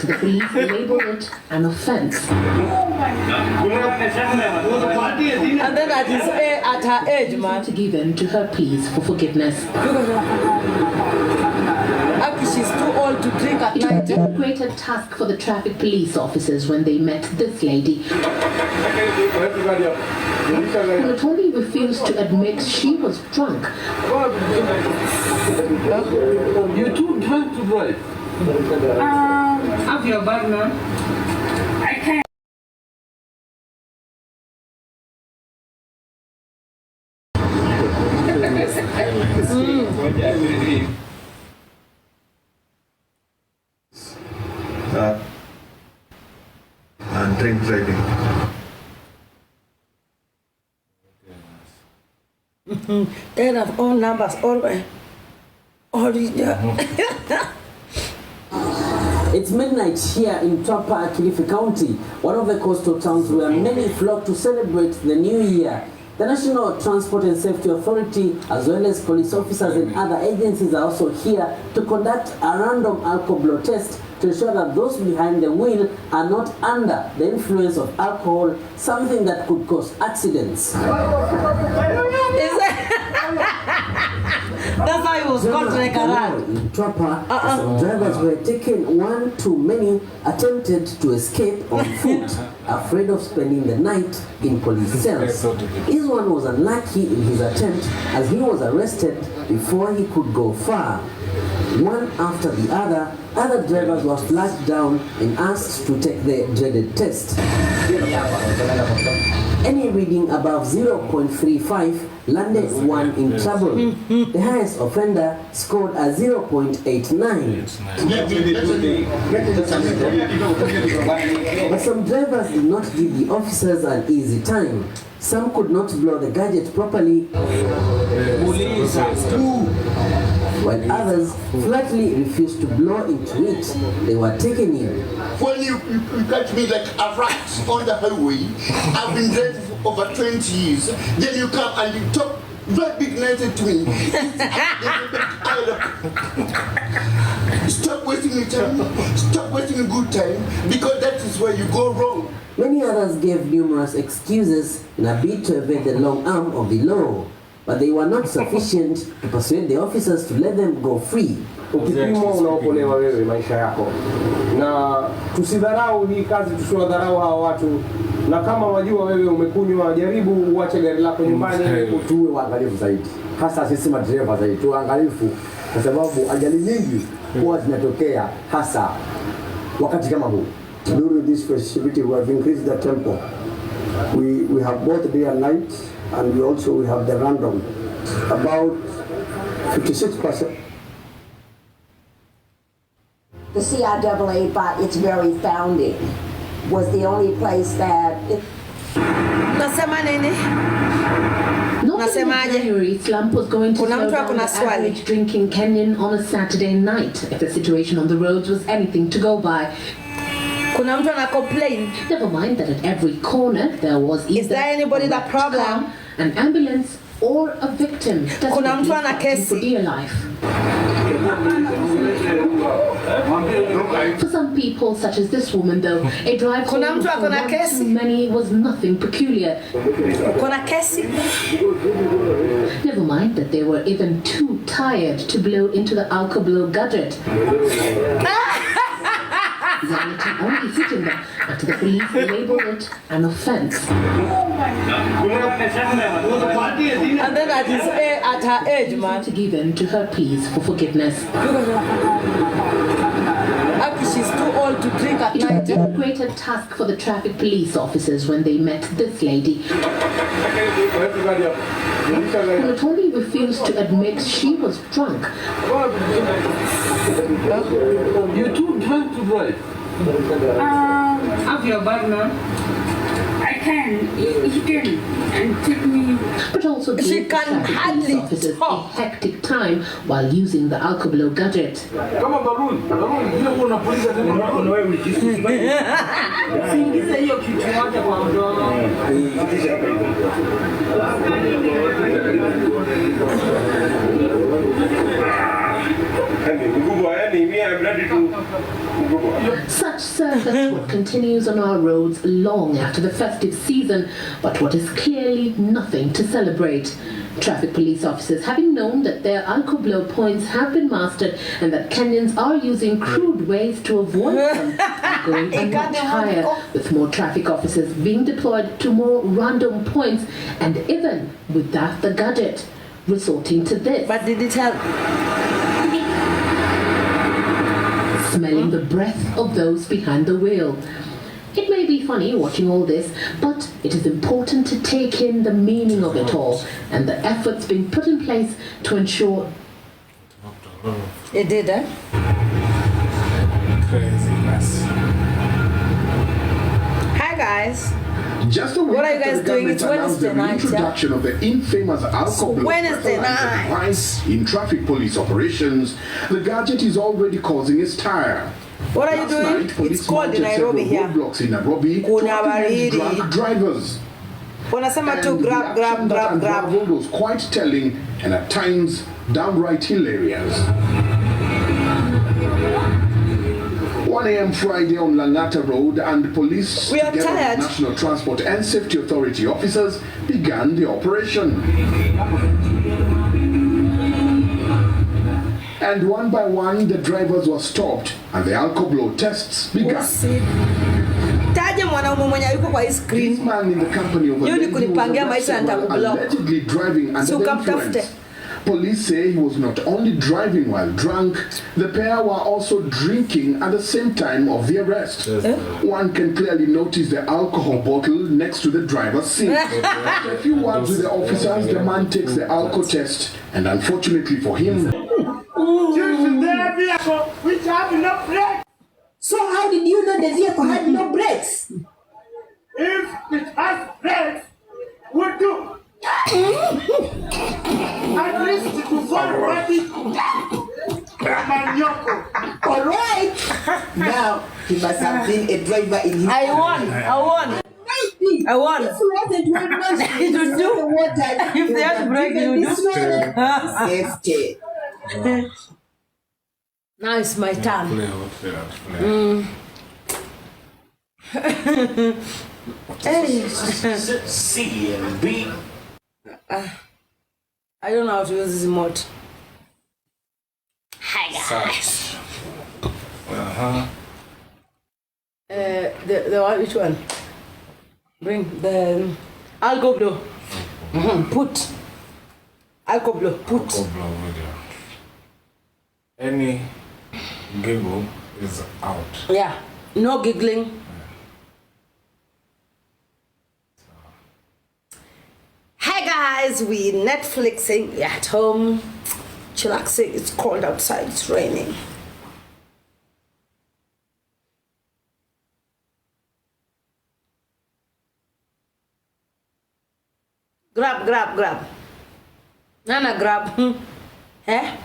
After the police labeled it an offense. And then at her age, man, To give in to her pleas for forgiveness. She's too old to drink at It was a night. greater task for the traffic police officers when they met this lady, who not only refused to admit she was drunk. You're too drunk to drive. Have your bag now. I can't. And drink driving. They have all numbers, all It's midnight here in Tapa, Kilifi County, one of the coastal towns where many flock to celebrate the new year. The National Transport and Safety Authority, as well as police officers and other agencies, are also here to conduct a random alcohol blow test to ensure that those behind the wheel are not under the influence of alcohol, something that could cause accidents. That's why he was caught like a rat. In Trapper, some drivers were taken one too many, attempted to escape on foot, afraid of spending the night in police cells. His one was unlucky in his attempt as he was arrested before he could go far. One after the other drivers were flagged down and asked to take the dreaded test. Any reading above 0.35 landed one in trouble. The highest offender scored a 0.89. But some drivers did not give the officers an easy time. Some could not blow the gadget properly, while others flatly refused to blow into it. They were taken in. When you catch me like a rat on the highway, I've been driving for over 20 years, then you come and you talk very big nonsense to me. Stop wasting your time, stop wasting a good time, because that is where you go wrong. Many others gave numerous excuses in a bid to evade the long arm of the law, but they were not sufficient to persuade the officers to let them go free. Ukipimwa unaokolewa wewe maisha yako, na tusidharau hii kazi, tusiwadharau hawa watu, na kama wajua wewe umekunywa, jaribu uache gari lako nyumbani, tuwe waangalifu zaidi, hasa sisi madereva zaidi tuwe waangalifu, kwa sababu ajali nyingi huwa zinatokea hasa wakati kama huu. During this festivity we have increased the tempo. We have both day and night, and we have the random, about 56%. The CIAA, by its very founding, was the only place that Nasema nini? Not in January, slump was going to slow down the average drinking Kenyan on a Saturday night if the situation on the roads was anything to go by. Kuna mtu ana complain. Never mind that at every corner there was either is there anybody that problem? An ambulance or a victim. Kuna mtu ana kesi for dear life. For some people, such as this woman, though, a drive to many was nothing peculiar. Never mind that they were even too tired to blow into the alcohol blow gadget. Reality only hitting them after the police labeled it an offense. And then at her age, man, to give in to her pleas for forgiveness. She's too old to drink at night. It was a greater task for the traffic police officers when they met this lady, who not only refused to admit she was drunk. You're too drunk to drive. Have your bag now. I can. You can and take me. But also she can hardly officers a hectic time while using the alcohol blow gadget. Come on, balloon. You want to police at Singiza hiyo kitu moja kwa mdomo. Mkubwa me, I'm ready to go. Such circus what continues on our roads long after the festive season, but what is clearly nothing to celebrate. Traffic police officers, having known that their alcohol blow points have been mastered and that Kenyans are using crude ways to avoid them, are going a notch higher, with more traffic officers being deployed to more random points, and even with that the gadget resorting to this. But did it help? Smelling the breath of those behind the wheel. It may be funny watching all this, but it is important to take in the meaning of it all and the efforts being put in place to ensure. It did, eh? Craziness. Hi guys. Just a week what are you after guys the doing? It's government announced Wednesday the night. introduction of the infamous alcohol Wednesday night device in traffic police operations, the gadget is already causing a stir. What are you doing? It's cold in Nairobi here. Roadblocks in Nairobi to apprehend drunk drivers. Wanasema tu grab. Was quite telling and at times downright hilarious. 1 a.m. Friday on Langata Road, and police together with National Transport and Safety Authority officers began the operation. And one by one, the drivers were stopped and the alcohol blow tests began. This man in the company of a lady was arrested while allegedly driving under the influence. Police say he was not only driving while drunk, the pair were also drinking at the same time of the arrest. One can clearly notice the alcohol bottle next to the driver's seat. After a few words with the officers, the man takes the alcohol test, and unfortunately for him, which have no brakes. So how did you know the vehicle had no brakes? If it has brakes, would do. At least to fall ready. All right. Now he must have been a driver in his. I won. This wasn't what was it would do. If they had break, you do. Safety. Now it's my turn. C and B. I don't know how to use this remote. Hi guys. The one, which one? Bring the alcohol blow. Put alcohol blow. Put. Alcohol blow video. Any giggle is out. Yeah, no giggling. Hey guys, we Netflixing, we're at home, chillaxing. It's cold outside, it's raining. Grab. Nana, grab. Eh?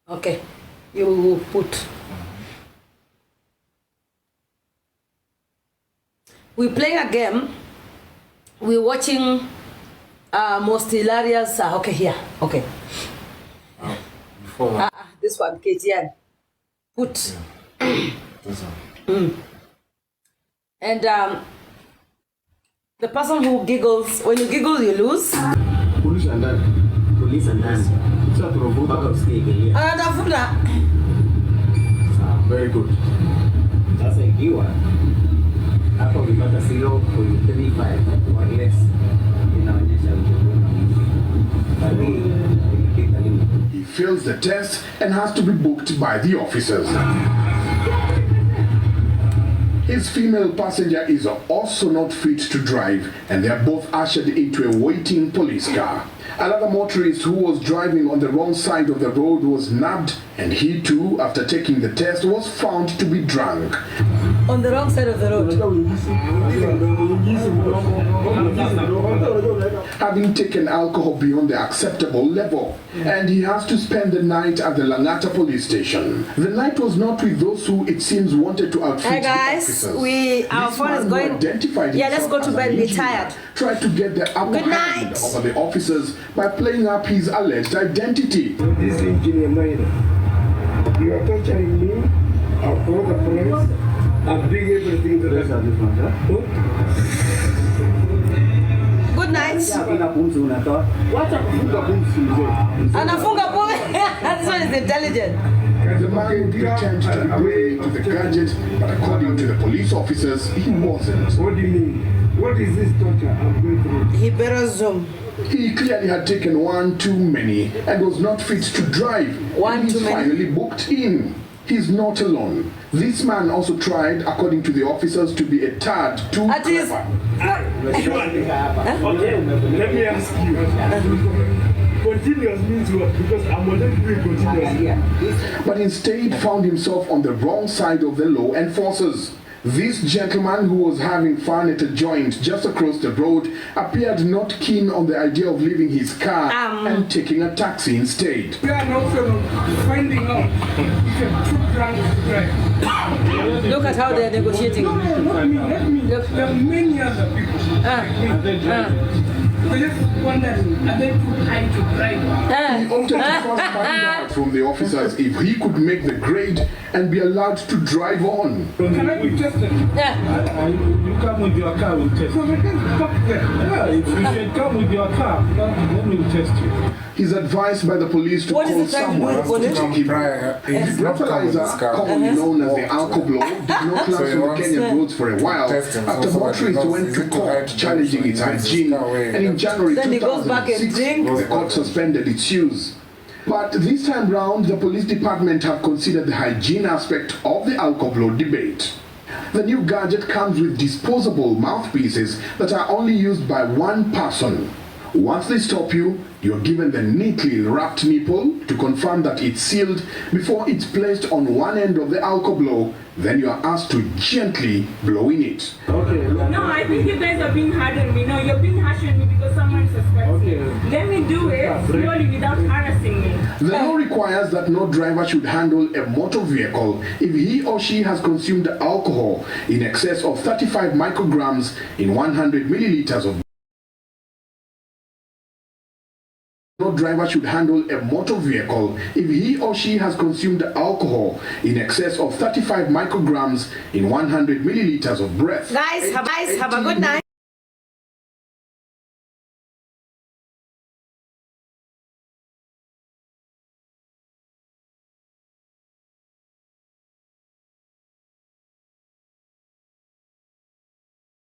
Okay, you put. We're playing a game. We're watching most hilarious. Okay, here. Okay. Before that. This one, KTN. Put. Yeah. This one. And the person who giggles, when you giggle, you lose. Police and that. Very good. That's a giver. Hapo ukipata 0.35 or less inaonyesha he fails the test and has to be booked by the officers. His female passenger is also not fit to drive, and they are both ushered into a waiting police car. Another motorist who was driving on the wrong side of the road was nabbed, and he too, after taking the test, was found to be drunk. On the wrong side of the road. Having taken alcohol beyond the acceptable level, and he has to spend the night at the Langata police station. The night was not with those who, it seems, wanted to outfit hey guys, the officers. our phone is going. Yeah, let's go to bed. We're tired. Tried to get the upper hand over the officers officers by playing up his alleged identity. This engineer minor, you are torturing me. I'll call the police. I'll bring everything to the Good night. Anafunga pumzi. This one is intelligent. The man would pretend to be praying to the gadget, but according to the police officers, he wasn't. What do you mean? What is this torture I'm going through? He better zoom. He clearly had taken one too many and was not fit to drive. One too many. Finally booked in. He's not alone. This man also tried, according to the officers, to be a tad too clever. Okay, let me ask you. Continuous means what? Because I'm already doing continuous. But instead found himself on the wrong side of the law enforcers. This gentleman, who was having fun at a joint just across the road, appeared not keen on the idea of leaving his car and taking a taxi instead. We are also finding out if you're too drunk to drive. Look at how they're negotiating. Let me. There are many other people. They just wondering, are they too high to drive? He opted to first find out from the officers if he could make the grade and be allowed to drive on. Can I be tested? You come with your car, we'll test So you. we can stop there. Yeah, if you can come with your car, then we'll test you. He's advised by the police to What is call the time someone to to do take him. The breathalyzer, commonly known as the alcoblow, did not last on the Kenyan roads for a while after motorists went to court challenging its hygiene, and in January Then he goes back and 2006, drink. the court suspended its use. But this time round, the police department have considered the hygiene aspect of the alcoblow debate. The new gadget comes with disposable mouthpieces that are only used by one person. Once they stop you, you're given the neatly wrapped nipple to confirm that it's sealed before it's placed on one end of the alcoblow. Then you are asked to gently blow in it. Okay. No, I think you guys are being hard on me. No, you're being harsh on me because someone suspects me. Let me do it slowly without harassing me. The law requires that no driver should handle a motor vehicle if he or she has consumed alcohol in excess of 35 micrograms in 100 milliliters of. No driver should handle a motor vehicle if he or she has consumed alcohol in excess of 35 micrograms in 100 milliliters of breath. Guys, have a good night.